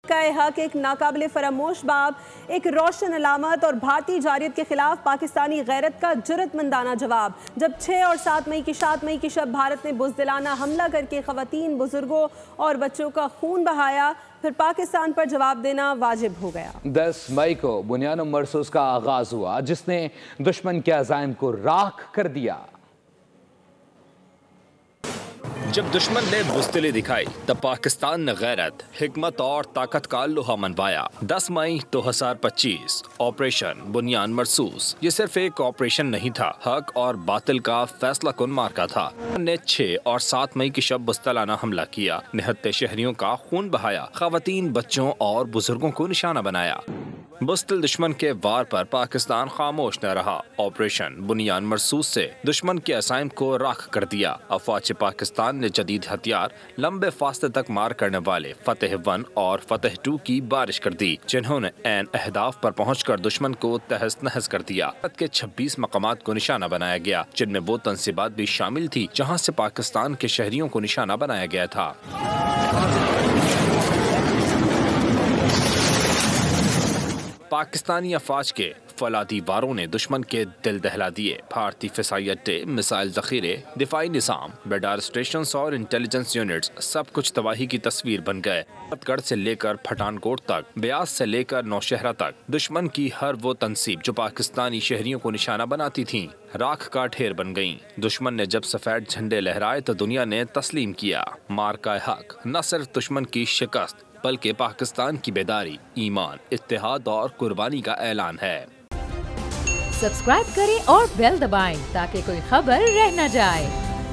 کا حق ایک ناقابل فراموش باب، ایک روشن علامت اور بھارتی جارحیت کے خلاف پاکستانی غیرت کا جرأت مندانہ جواب۔ جب 6 اور 7 مئی کی شب بھارت نے بزدلانہ حملہ کر کے خواتین، بزرگوں اور بچوں کا خون بہایا، پھر پاکستان پر جواب دینا واجب ہو گیا۔ 10 مئی کو بنیان مرصوص کا آغاز ہوا، جس نے دشمن کے عزائم کو راکھ کر دیا۔ جب دشمن نے بزدلی دکھائی تب پاکستان نے غیرت، حکمت اور طاقت کا لوہا منوایا۔ 10 مئی 2025 آپریشن بنیان مرصوص یہ صرف ایک آپریشن نہیں تھا، حق اور باطل کا فیصلہ کن معرکہ تھا۔ نے 6 اور 7 مئی کی شب بزدلانہ حملہ کیا، نہتے شہریوں کا خون بہایا، خواتین، بچوں اور بزرگوں کو نشانہ بنایا۔ بزدل دشمن کے وار پر پاکستان خاموش نہ رہا۔ آپریشن بنیان مرصوص سے دشمن کے عزائم کو راکھ کر دیا۔ افواج پاکستان نے جدید ہتھیار، لمبے فاصلے تک مار کرنے والے فتح 1 اور فتح 2 کی بارش کر دی، جنہوں نے عین اہداف پر پہنچ کر دشمن کو تہس نہس کر دیا۔ بھارت کے 26 مقامات کو نشانہ بنایا گیا، جن میں وہ تنصیبات بھی شامل تھی جہاں سے پاکستان کے شہریوں کو نشانہ بنایا گیا تھا۔ پاکستانی افواج کے فولادی واروں نے دشمن کے دل دہلا دیے۔ بھارتی فضائی اڈے، میزائل ذخیرے، دفاعی نظام، ریڈار اسٹیشنز اور انٹیلیجنس یونٹس سب کچھ تباہی کی تصویر بن گئے۔ گڑھ سے لے کر پٹھان کوٹ تک، بیاس سے لے کر نوشہرہ تک، دشمن کی ہر وہ تنصیب جو پاکستانی شہریوں کو نشانہ بناتی تھیں، راکھ کا ڈھیر بن گئیں۔ دشمن نے جب سفید جھنڈے لہرائے تو دنیا نے تسلیم کیا۔ معرکہ حق نہ صرف دشمن کی شکست بلکہ پاکستان کی بیداری، ایمان، اتحاد اور قربانی کا اعلان ہے۔ سبسکرائب کریں اور بیل دبائیں تاکہ کوئی خبر رہ نہ جائے۔